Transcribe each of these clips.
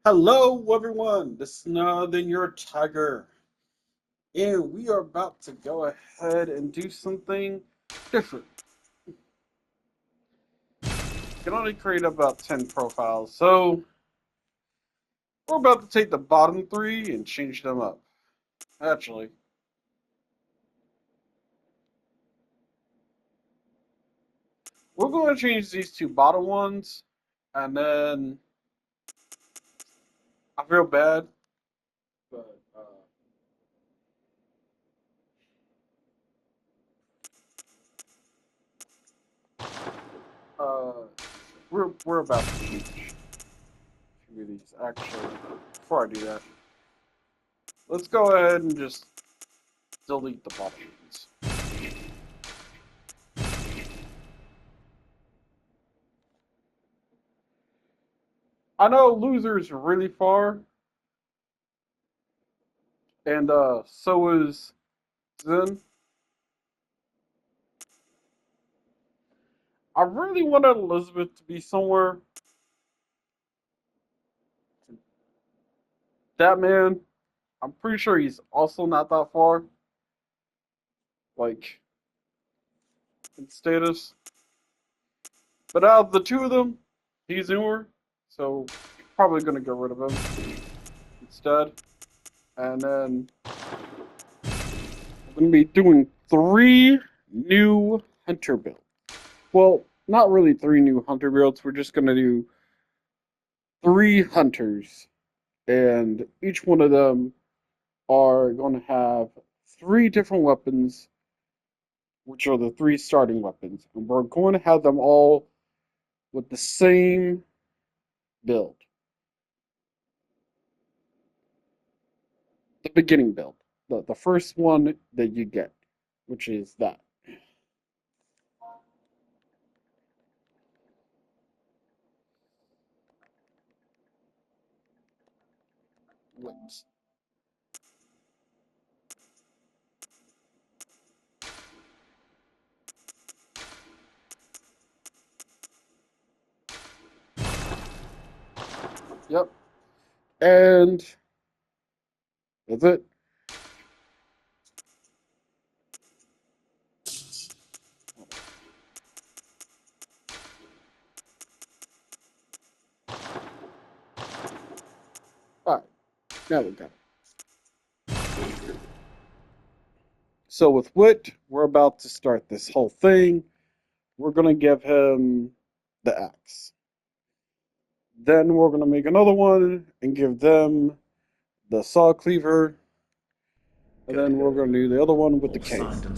Hello, everyone. This is none other than your Tiger, and we are about to go ahead and do something different. You can only create about 10 profiles, so we're about to take the bottom three and change them up. Actually, we're going to change these two bottom ones, and then I feel bad, but uh, we're about to change a few of these. Actually, before I do that, let's go ahead and just delete the bottom ones. I know loser's really far, and so is Zen. I really wanted Elizabeth to be somewhere. That man, I'm pretty sure he's also not that far, like in status. But out of the two of them, he's newer, so probably gonna get rid of him instead. And then we're gonna be doing three new hunter builds. Well, not really three new hunter builds. We're just gonna do three hunters, and each one of them are going to have three different weapons, which are the three starting weapons. And we're going to have them all with the same build, the beginning build, the first one that you get, which is that. Wait. Yep. And that's it. All right. Now we got it. So with Wit, we're about to start this whole thing. We're going to give him the axe. Then we're going to make another one and give them the saw cleaver, and then we're going to do the other one with the cane.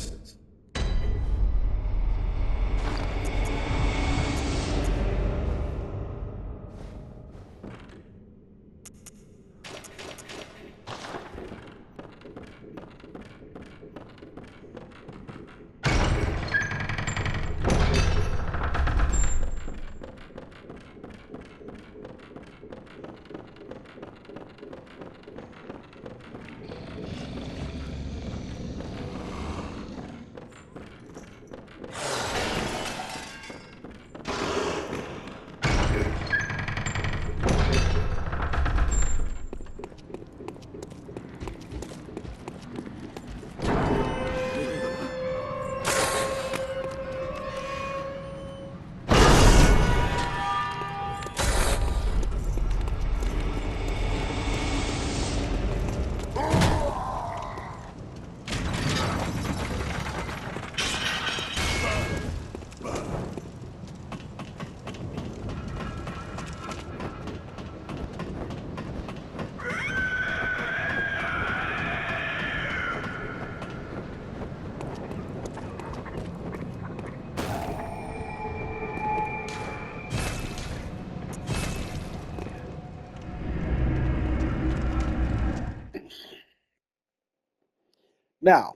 Now,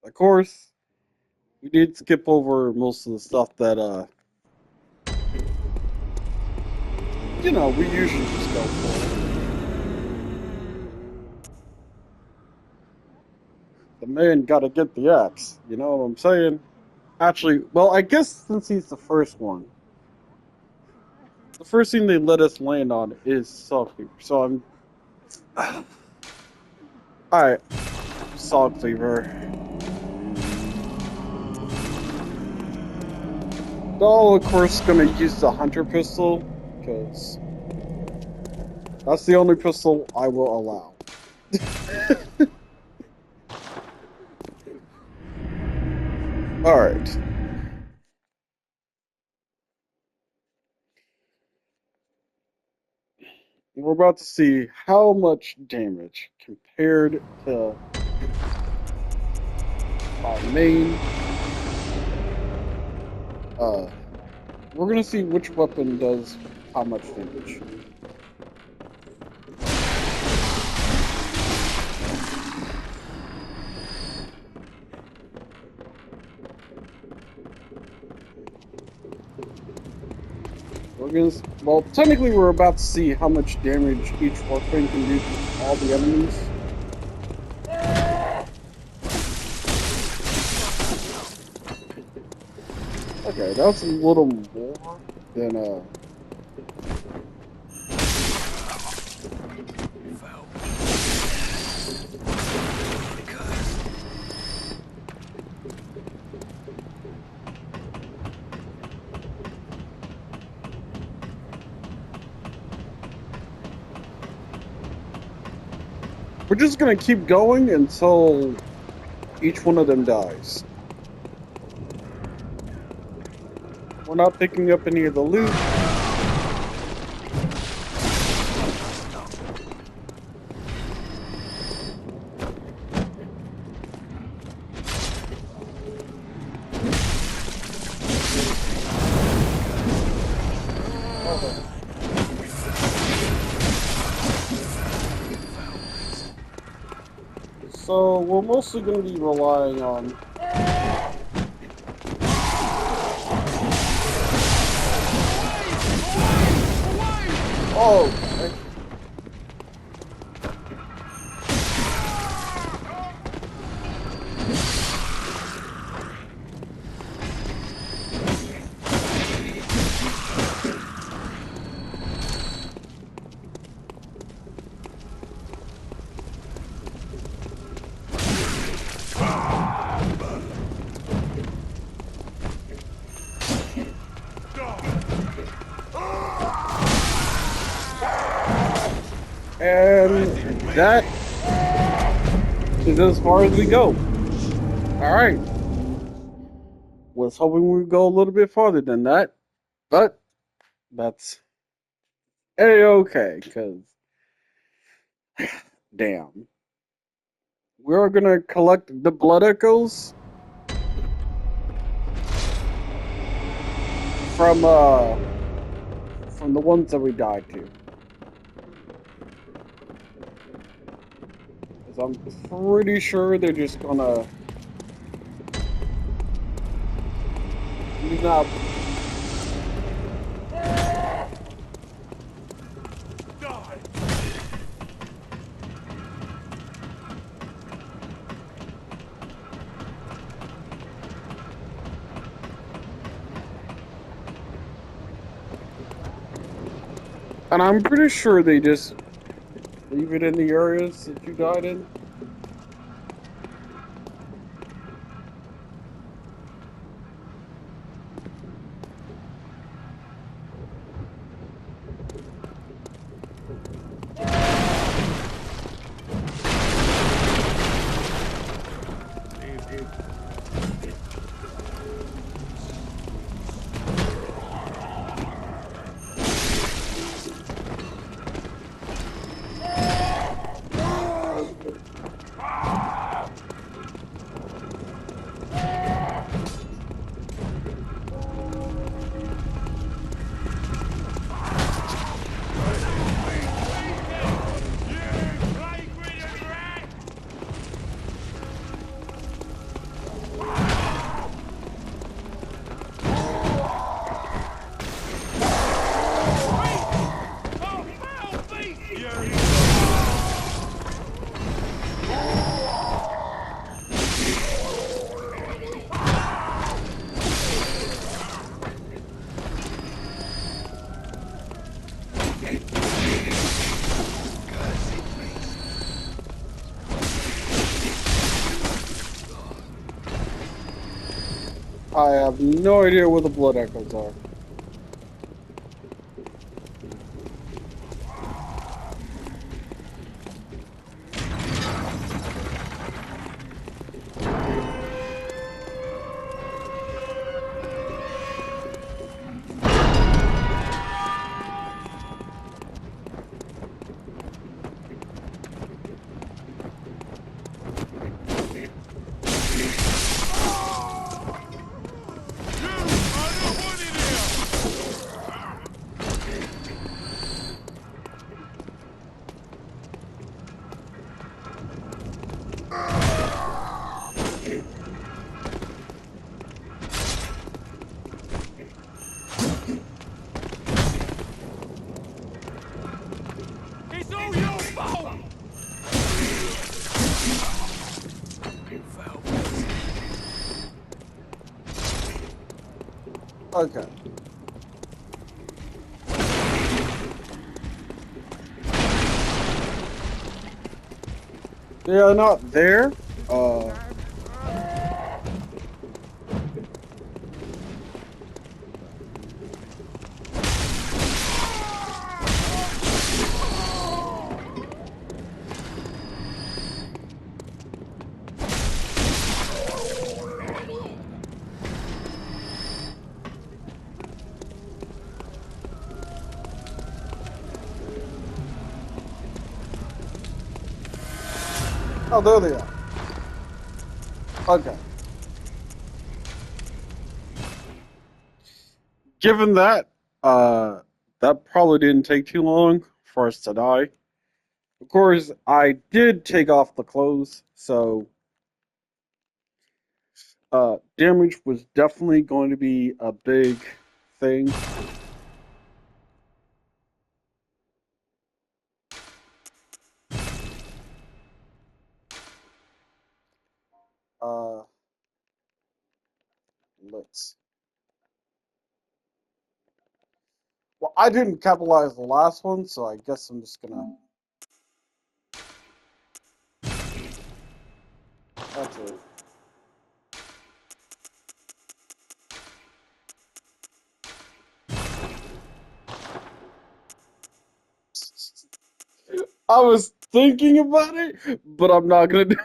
of course, we did skip over most of the stuff that we usually just go for. The man got to get the axe. You know what I'm saying? Actually, well, I guess since he's the first one, the first thing they let us land on is Salt Cleaver. So I'm alright, Salt Cleaver. Though, of course, gonna use the Hunter pistol, because that's the only pistol I will allow. Alright. We're about to see how much damage compared to our main. We're gonna see which weapon does how much damage. Well, technically we're about to see how much damage each weapon can do to all the enemies. Okay, that's a little more than we're just gonna keep going until each one of them dies. We're not picking up any of the loot. So we're mostly going to be relying on okay. And that is as far as we go. Alright. Was hoping we'd go a little bit farther than that. But that's A-okay, because damn. We're gonna collect the blood echoes from the ones that we died to. I'm pretty sure they're just gonna not. And I'm pretty sure they just leave it in the areas that you died in. I have no idea where the blood echoes are. Okay. They are not there. Oh, there they are. Okay. Given that, that probably didn't take too long for us to die. Of course, I did take off the clothes, so damage was definitely going to be a big thing. Uh, let's. Well, I didn't capitalize the last one, so I guess I'm just gonna. That's it. I was thinking about it, but I'm not gonna do.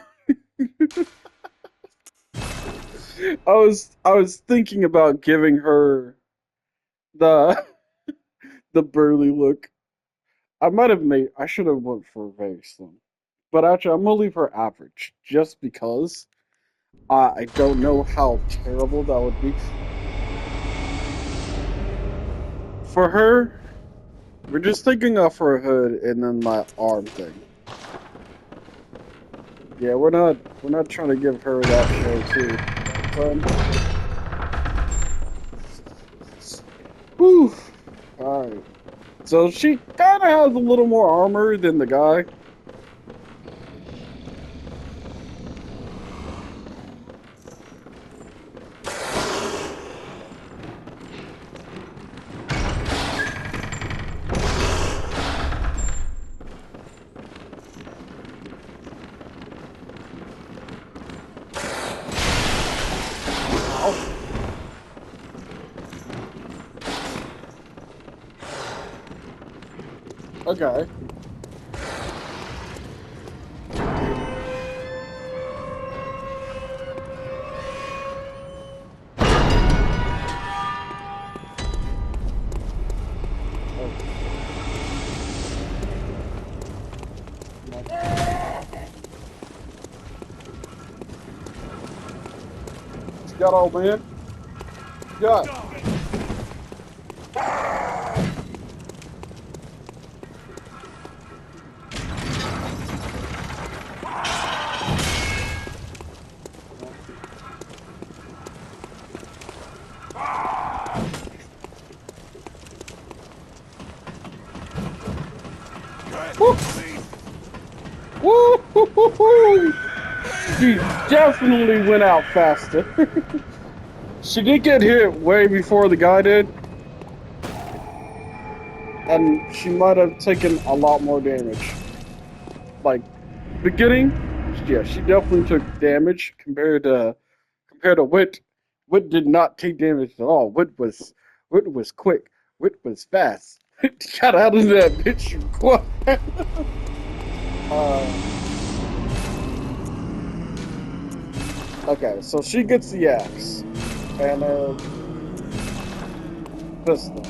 I was thinking about giving her the the burly look. I should have went for very slim. But actually I'm gonna leave her average just because I don't know how terrible that would be. For her, we're just thinking of her hood and then my arm thing. Yeah, we're not trying to give her that show too. Whew. Alright. So she kinda has a little more armor than the guy. Okay. You got old man? You got. Woo! Woo! She definitely went out faster. She did get hit way before the guy did. And she might have taken a lot more damage. Like, beginning, yeah, she definitely took damage compared to Wit did not take damage at all. Wit was quick. Wit was fast. Got out of that bitch quick. uh, okay, so she gets the axe and pistol.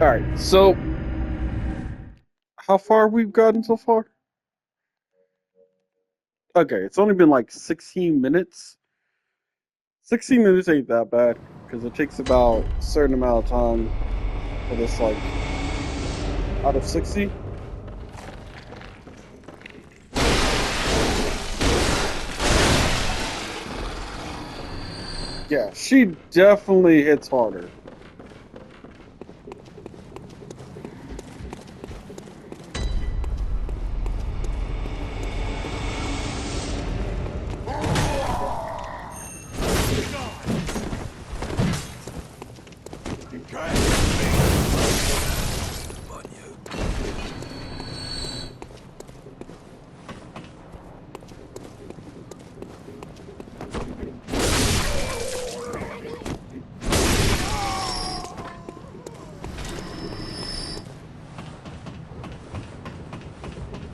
All right, so how far we've gotten so far? Okay, it's only been like 16 minutes. 16 minutes ain't that bad because it takes about a certain amount of time for this, like, out of 60. Yeah, she definitely hits harder.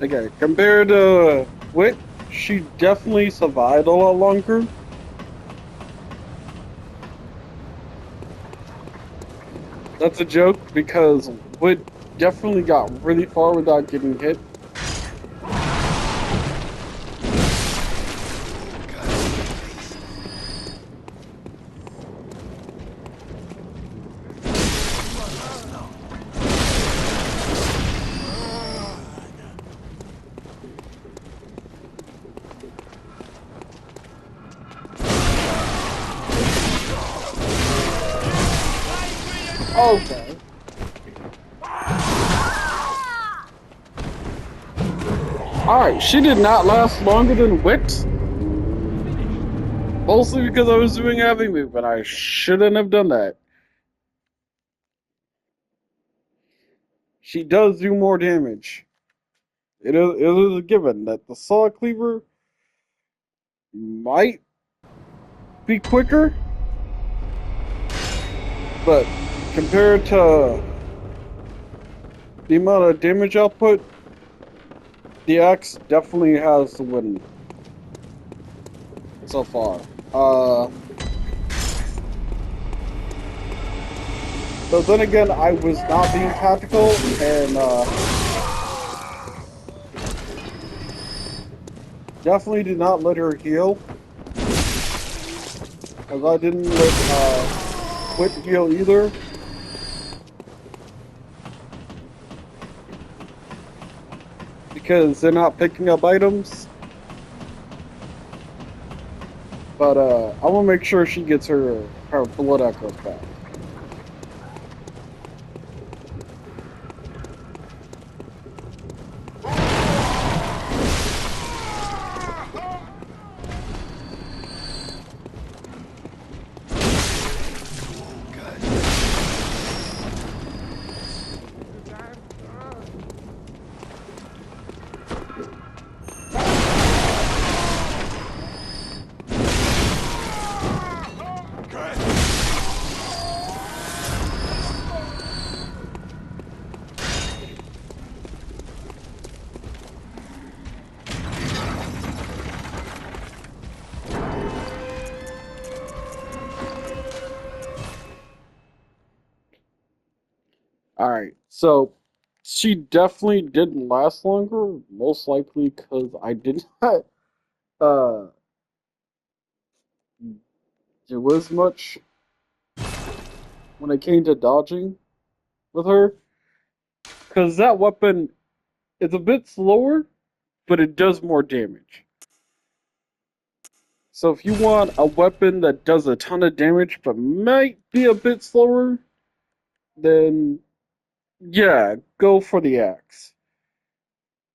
Okay, compared to Wit, she definitely survived a lot longer. That's a joke because Wit definitely got really far without getting hit. Okay. Alright, she did not last longer than Wit. Mostly because I was doing heavy move, but I shouldn't have done that. She does do more damage. It is a given that the Saw Cleaver might be quicker, but compared to the amount of damage output, the axe definitely has the win so far. But then again, I was not being tactical, and definitely did not let her heal, as I didn't let Quit heal either. Because they're not picking up items. But I want to make sure she gets her blood echoes back. All right, so she definitely didn't last longer, most likely because I did not uh, do as much when it came to dodging with her. Because that weapon is a bit slower, but it does more damage. So if you want a weapon that does a ton of damage but might be a bit slower, then yeah, go for the axe.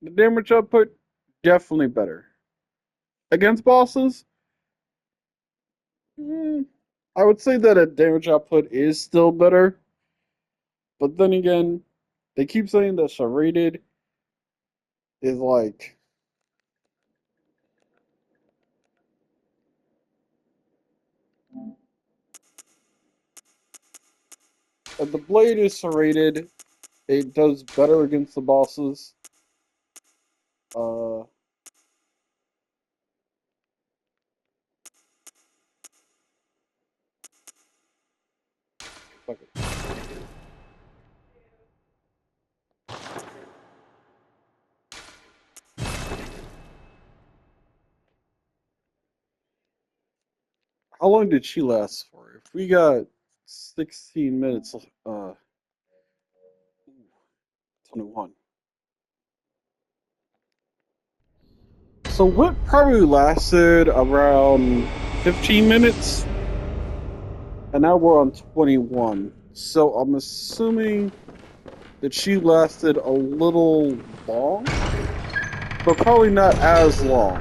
The damage output, definitely better. Against bosses, mm, I would say that a damage output is still better, But then again, they keep saying that serrated is like the blade is serrated. It does better against the bosses. Uh, fuck it. How long did she last for? If we got 16 minutes, 21. So what probably lasted around 15 minutes, and now we're on 21. So I'm assuming that she lasted a little long, but probably not as long.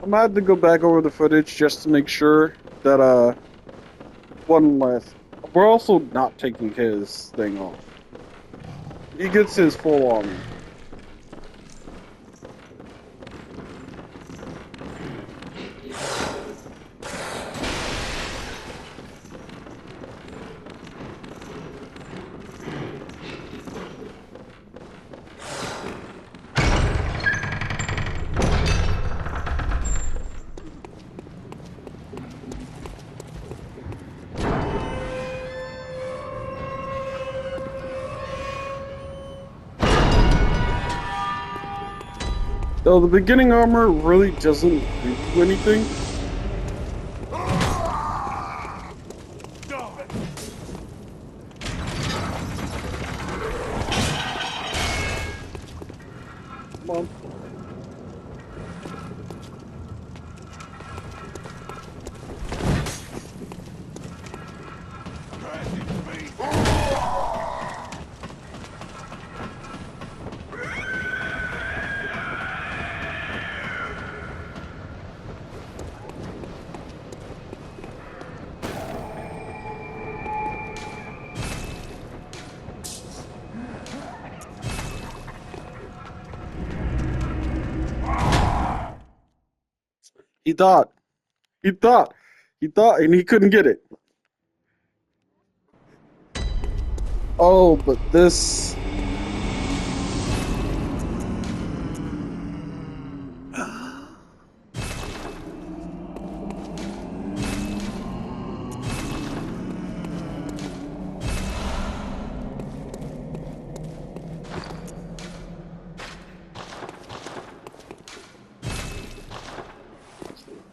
I'm gonna have to go back over the footage just to make sure that one last. We're also not taking his thing off. He gets his full armor. Though the beginning armor really doesn't do anything. Come on. He thought. He thought. He thought, and he couldn't get it. Oh, but this.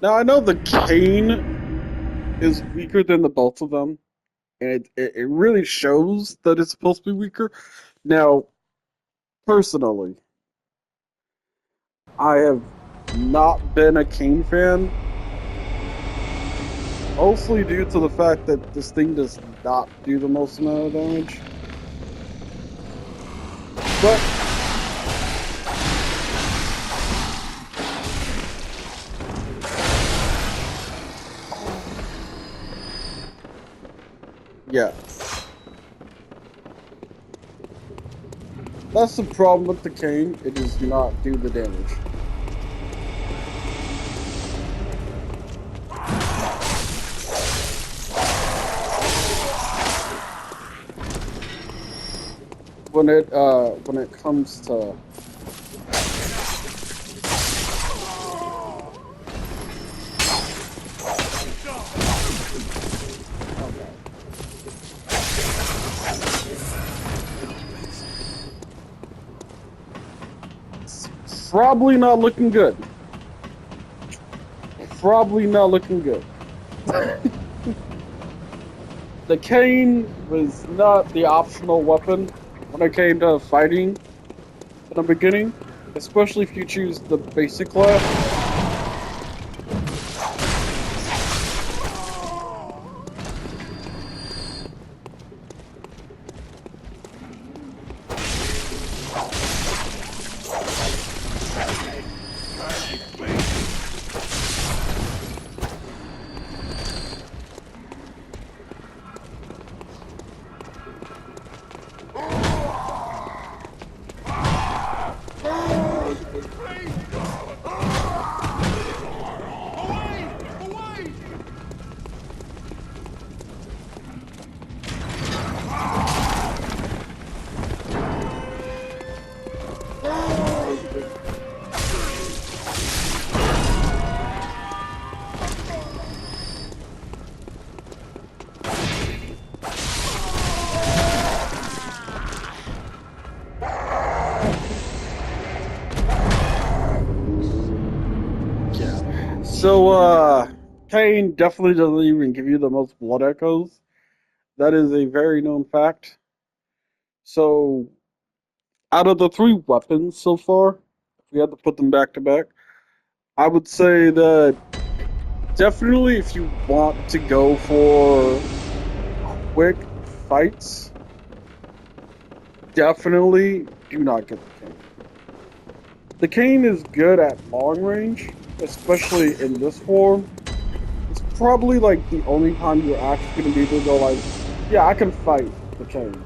Now I know the cane is weaker than the both of them, and it really shows that it's supposed to be weaker. Now, personally, I have not been a cane fan, mostly due to the fact that this thing does not do the most amount of damage. But yeah, that's the problem with the cane. It does not do the damage. When it comes to probably not looking good. Probably not looking good. The cane was not the optional weapon when it came to fighting in the beginning, especially if you choose the basic class. So, Kane definitely doesn't even give you the most blood echoes. That is a very known fact. So, out of the three weapons so far, if we had to put them back to back, I would say that definitely if you want to go for quick fights, definitely do not get the cane. The cane is good at long range, especially in this form. It's probably like the only time you're actually going to be able to go like, yeah, I can fight the cane.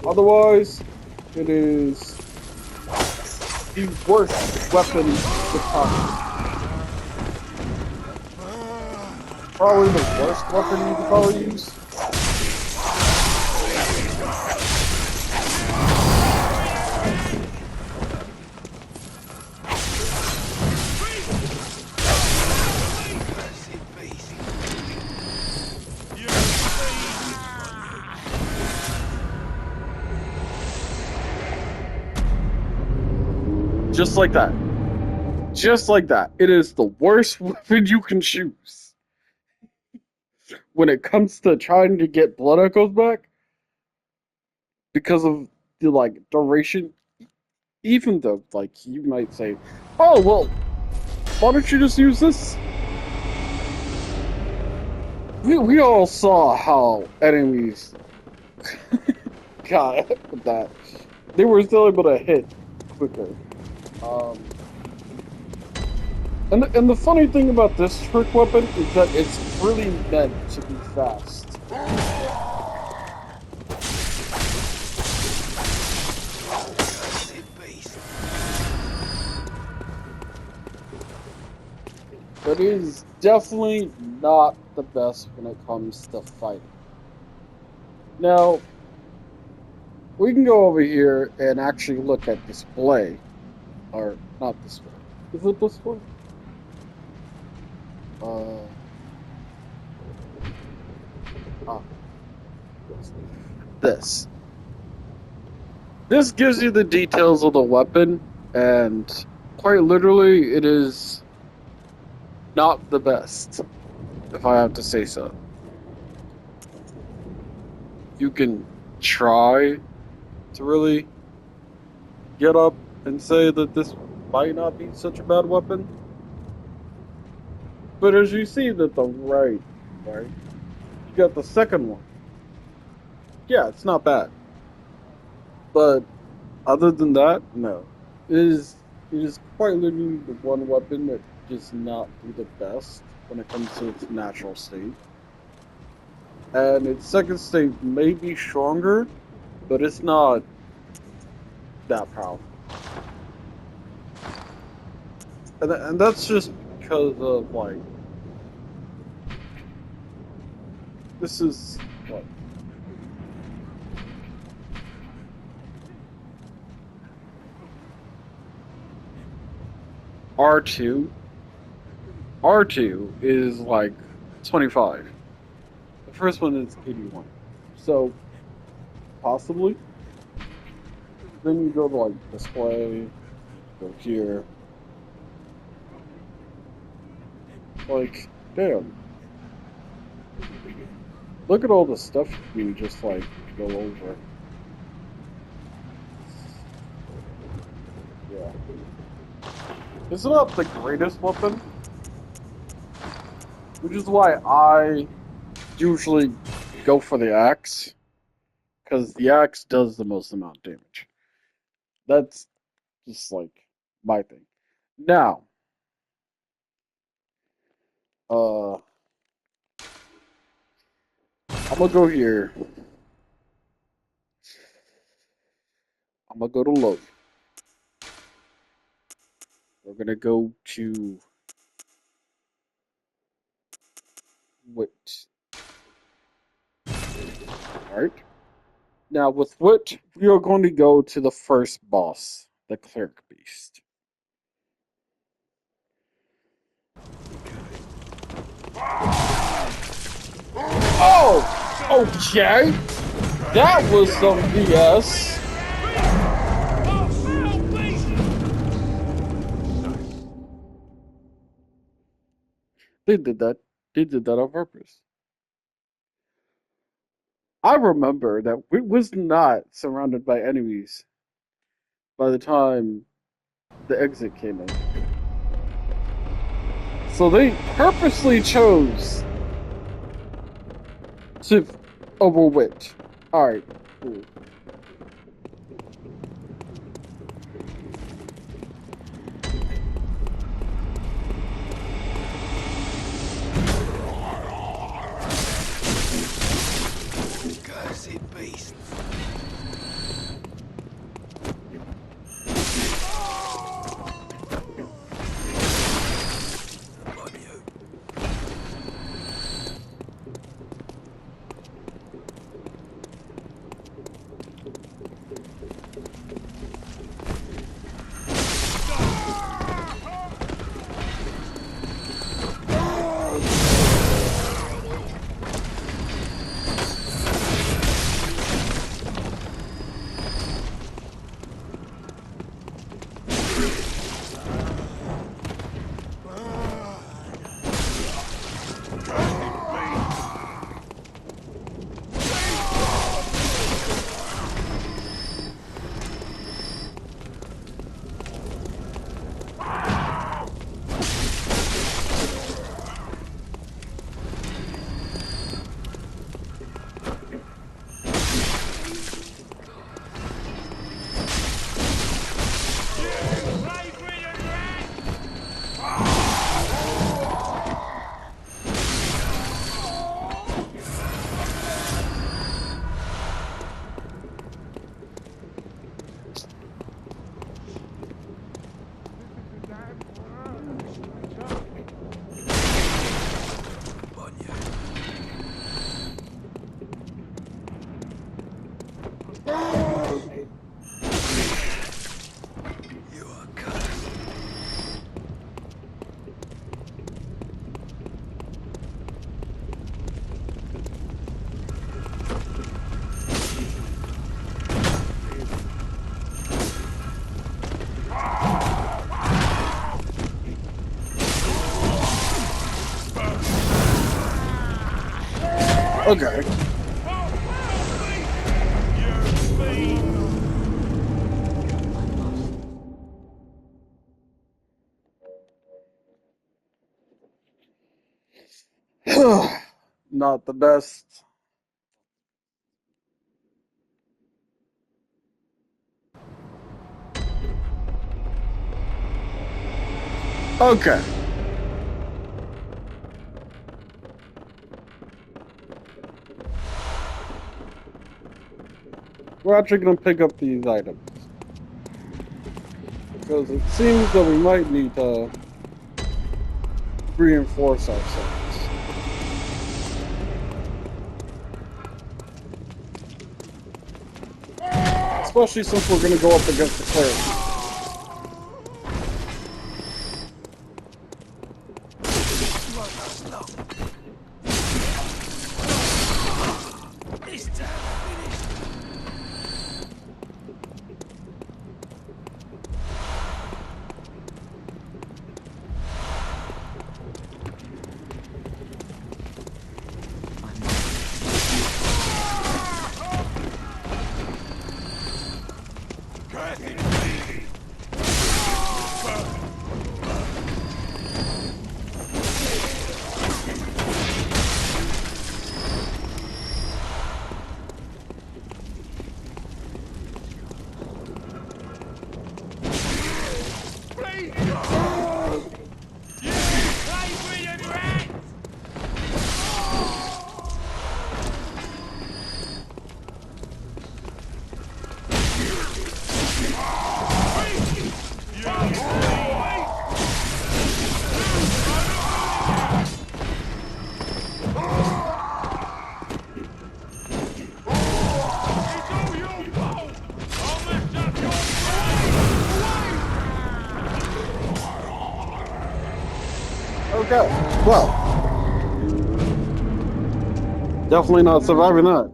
Otherwise, it is the worst weapon to fight. Probably the worst weapon you could probably use. Just like that. Just like that. It is the worst weapon you can choose. When it comes to trying to get blood echoes back, because of the like duration, even though like you might say, oh well, why don't you just use this? We all saw how enemies got with that. They were still able to hit quicker. Um, and the funny thing about this trick weapon is that it's really meant to be fast. But it is definitely not the best when it comes to fighting. Now, we can go over here and actually look at display. Or, not display. Is it display? Uh, ah, this. This gives you the details of the weapon, and quite literally, it is not the best, if I have to say so. You can try to really get up and say that this might not be such a bad weapon, but as you see that the right, you got the second one. Yeah, it's not bad, but other than that, no. It is quite literally the one weapon that does not do the best when it comes to its natural state. And its second state may be stronger, but it's not that powerful. And that's just because of, like, this is, what? R2. R2 is like 25. The first one is 81. So, possibly. Then you go to like display, go here. Like, damn. Look at all the stuff you can just like go over. Yeah. It's not the greatest weapon, which is why I usually go for the axe, because the axe does the most amount of damage. That's just like my thing. Now, I'm gonna go here. I'm gonna go to load. We're gonna go to wit. Alright. Now with wit, we are going to go to the first boss, the cleric beast. Oh! Okay! That was some BS. They did that. They did that on purpose. I remember that it was not surrounded by enemies by the time the exit came in. So they purposely chose to overwitch. Alright, cool. Cursed beasts. On you. On you. You are cursed. Okay. Not the best. Okay. We're actually going to pick up these items. Because it seems that we might need to reinforce ourselves. Especially since we're going to go up against the cleric. This time finished. Okay. Well, definitely not surviving that.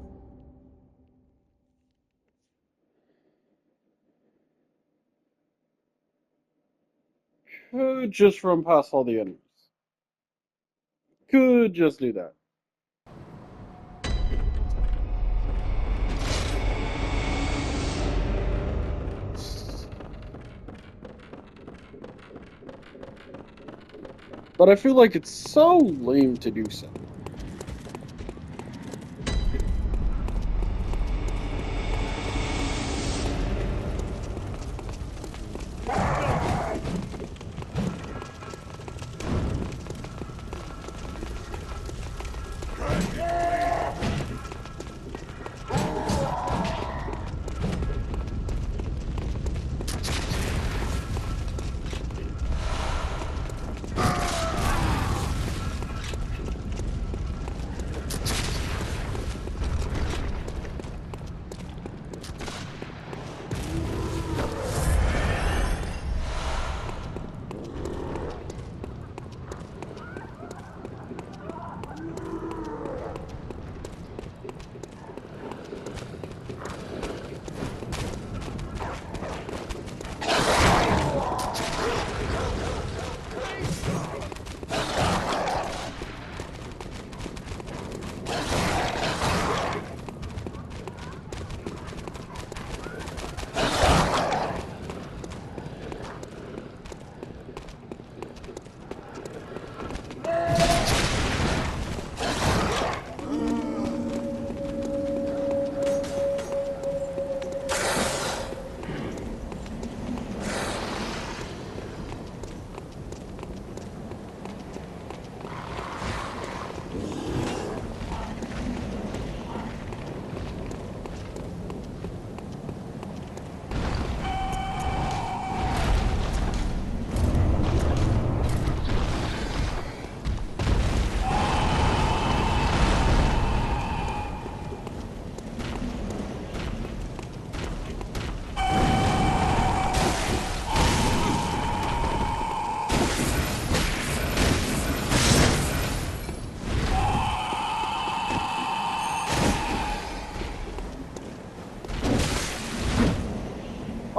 Could just run past all the enemies. could just do that. But I feel like it's so lame to do so.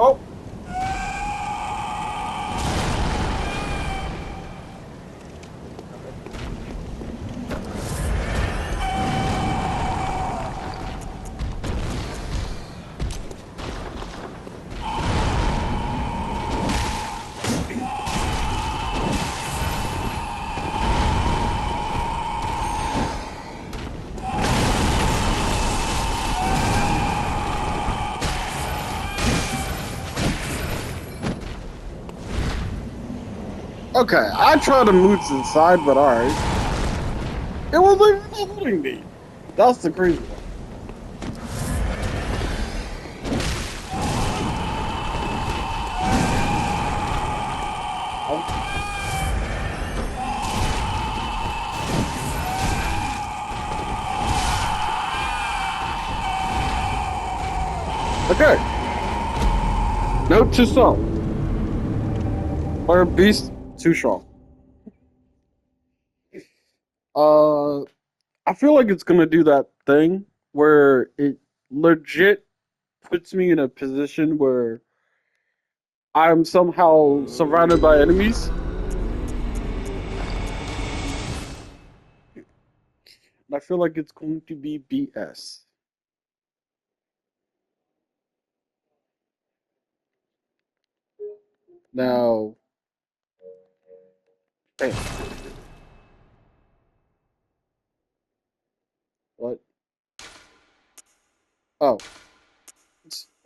Oh! Okay, I tried to move to the side, but alright. It was like holding me. That's the crazy one. Okay. Note to self. Fire beast too strong. Uh, I feel like it's gonna do that thing where it legit puts me in a position where I'm somehow surrounded by enemies. And I feel like it's going to be BS. Now, hey, what? Oh,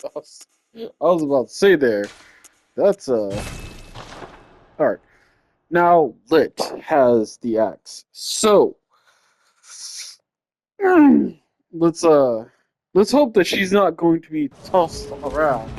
I was about to say there. That's all right. Now Lit has the axe. So let's let's hope that she's not going to be tossed around.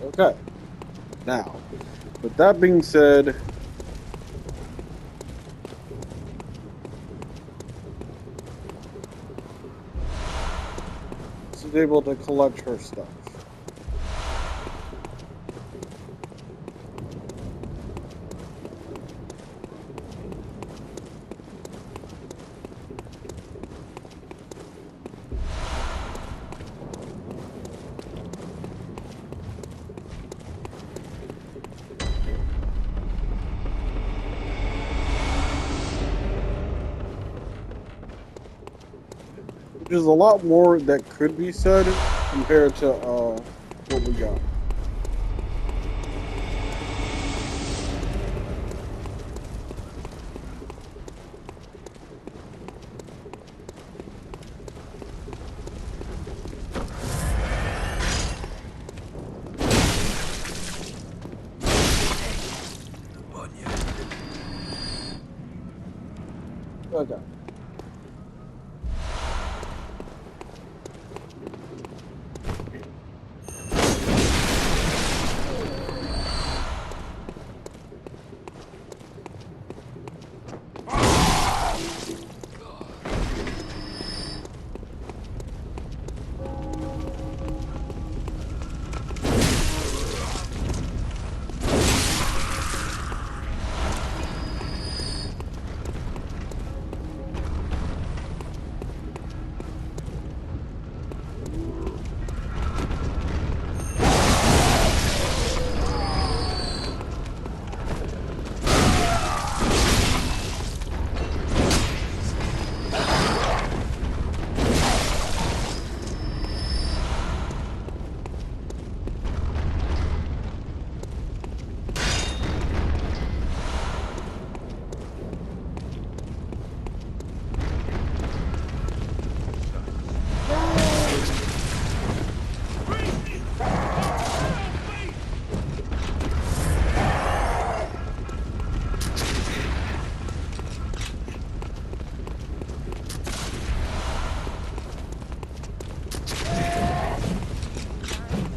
Okay. Now, with that being said, she's able to collect her stuff. Which is a lot more that could be said compared to what we got. Upon you. Okay.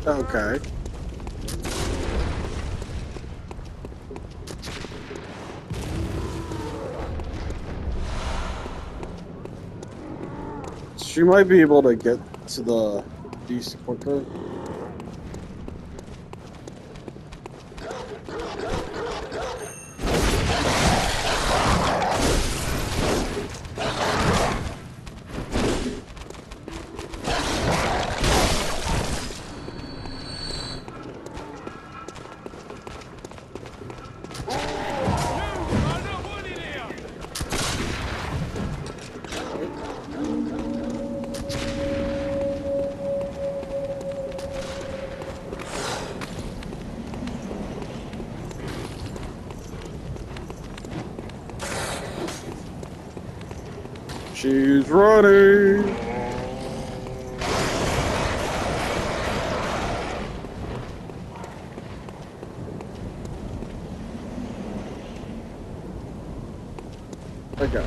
Okay. She might be able to get to the beast quicker. She's running. Okay.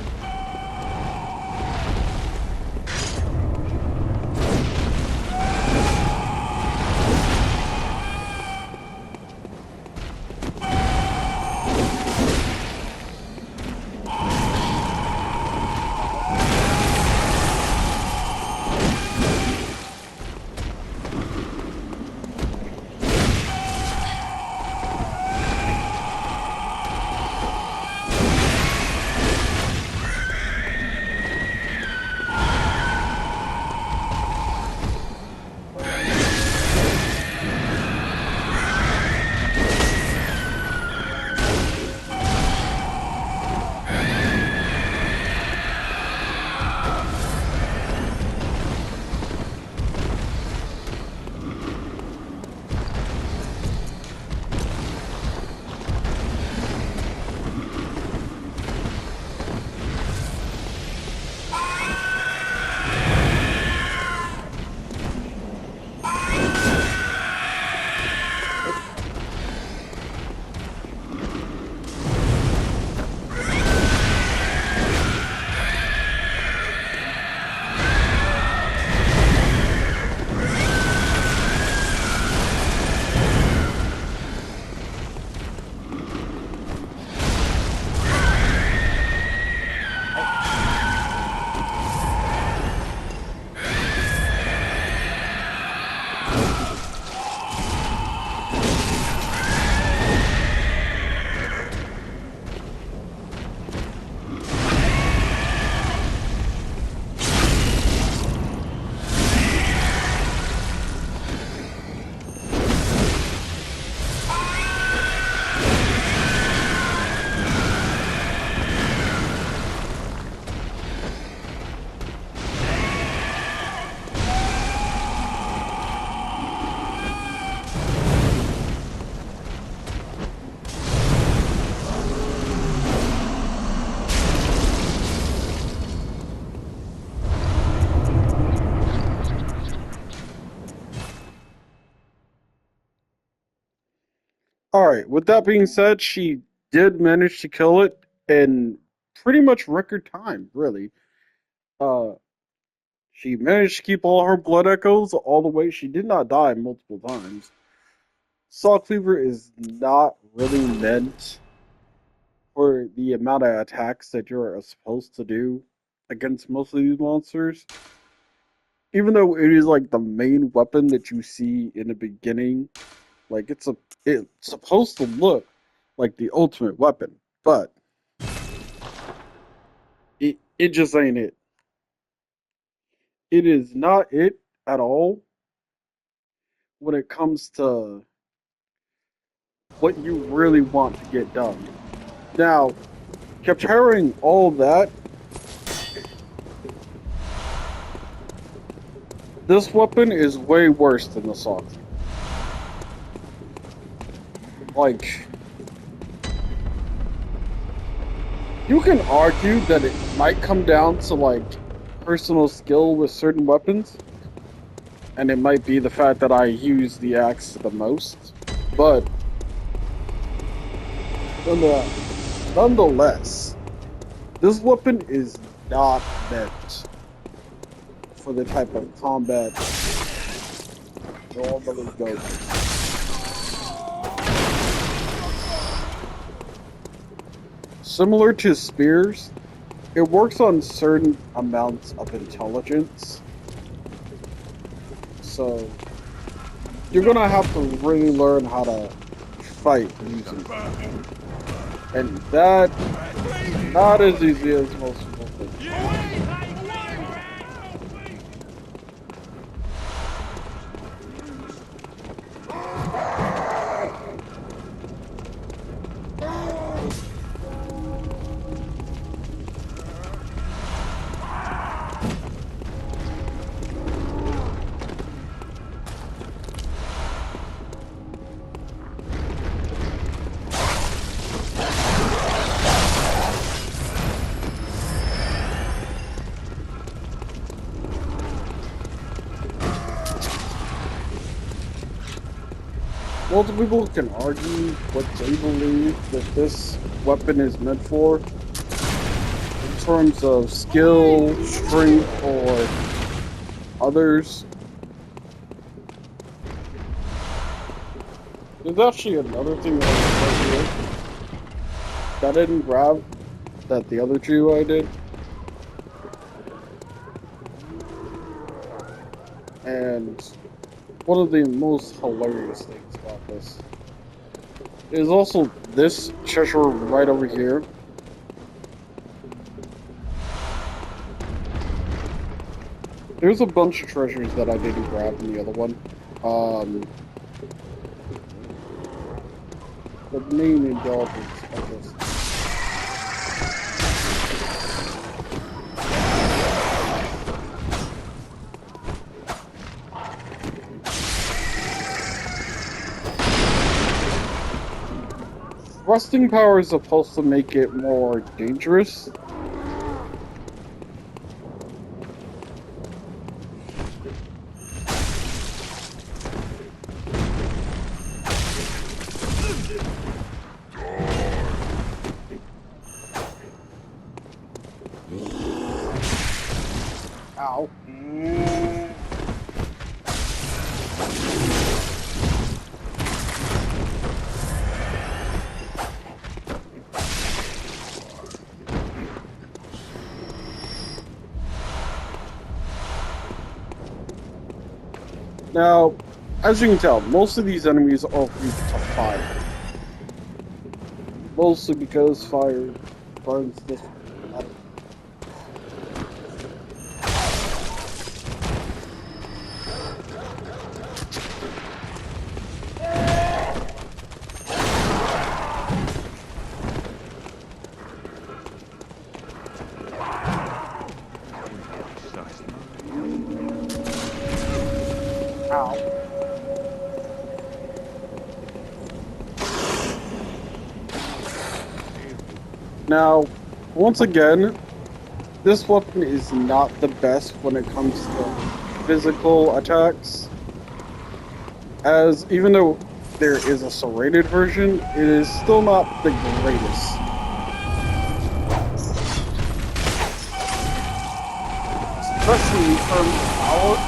Alright, with that being said, she did manage to kill it in pretty much record time, really. Uh, she managed to keep all her blood echoes all the way. She did not die multiple times. Saw Cleaver is not really meant for the amount of attacks that you're supposed to do against most of these monsters. Even though it is like the main weapon that you see in the beginning, like it's supposed to look like the ultimate weapon, but it just ain't it. It is not it at all when it comes to what you really want to get done. Now, comparing all that, this weapon is way worse than the Saw. Like, you can argue that it might come down to like personal skill with certain weapons, and it might be the fact that I use the axe the most, but nonetheless, this weapon is not meant for the type of combat normally goes. Similar to spears, it works on certain amounts of intelligence. So you're gonna have to really learn how to fight using it. And that not as easy as most people think. Multiple people can argue what they believe that this weapon is meant for in terms of skill, strength, or others. There's actually another thing that I right here that I didn't grab that the other two I did. And one of the most hilarious things about this is also this treasure right over here. There's a bunch of treasures that I didn't grab in the other one. The main indulgence, I guess. Thrusting power is supposed to make it more dangerous. Ow. Now, as you can tell, most of these enemies are weak to fire. Mostly because fire burns this. Ow. Now, once again, this weapon is not the best when it comes to physical attacks. As even though there is a serrated version, it is still not the greatest. Especially in terms of power.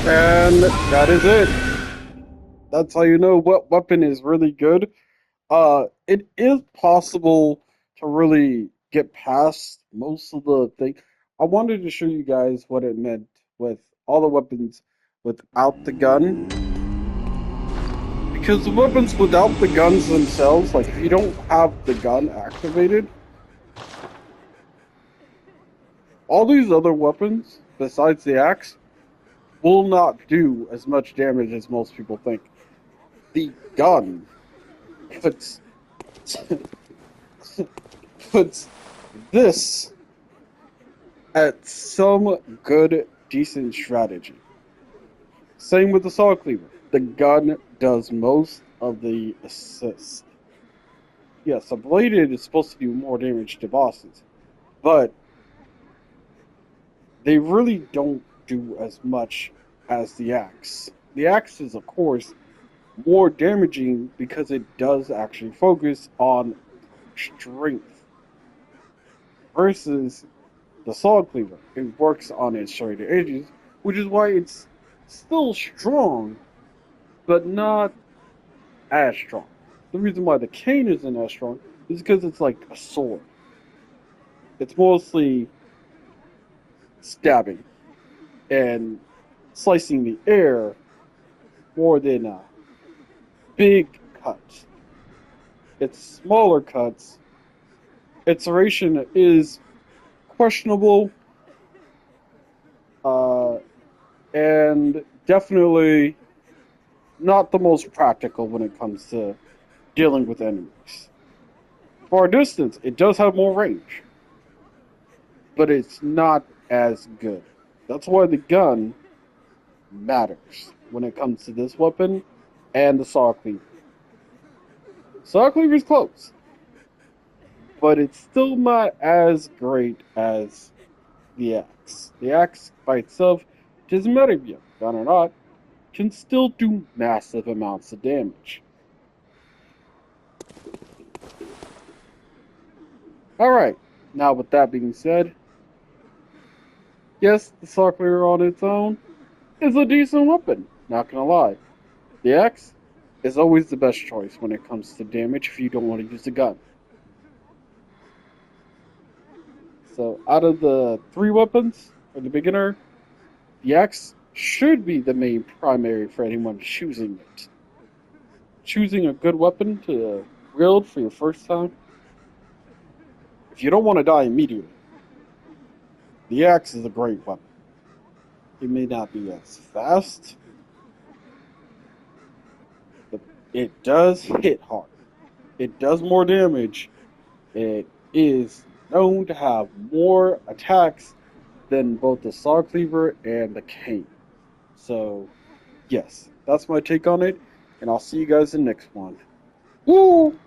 And that is it. That's how you know what weapon is really good. It is possible to really get past most of the thing. I wanted to show you guys what it meant with all the weapons without the gun. Because the weapons without the guns themselves, like if you don't have the gun activated, all these other weapons, besides the axe, will not do as much damage as most people think. The gun puts puts this at some good, decent strategy. Same with the saw cleaver. The gun does most of the assist. Yes, a bladed is supposed to do more damage to bosses, but they really don't do as much as the axe. The axe is, of course, more damaging because it does actually focus on strength versus the saw cleaver. It works on its serrated edges, which is why it's still strong, but not as strong. The reason why the cane isn't as strong is because it's like a sword. It's mostly stabbing and slicing the air more than big cuts. It's smaller cuts. Its duration is questionable, uh, and definitely not the most practical when it comes to dealing with enemies. For a distance, it does have more range, but it's not as good. That's why the gun matters when it comes to this weapon and the saw cleaver. Saw cleaver is close, but it's still not as great as the axe. The axe by itself, doesn't matter if you have a gun or not, can still do massive amounts of damage. Alright, now with that being said, yes, the saw cleaver on its own is a decent weapon, not gonna lie. The axe is always the best choice when it comes to damage if you don't want to use the gun. So, out of the three weapons for the beginner, the axe should be the main primary for anyone choosing it. Choosing a good weapon to wield for your first time. If you don't want to die immediately, the axe is a great weapon. It may not be as fast, but it does hit hard. It does more damage. It is known to have more attacks than both the saw cleaver and the cane. So, yes, that's my take on it, and I'll see you guys in the next one. Woo!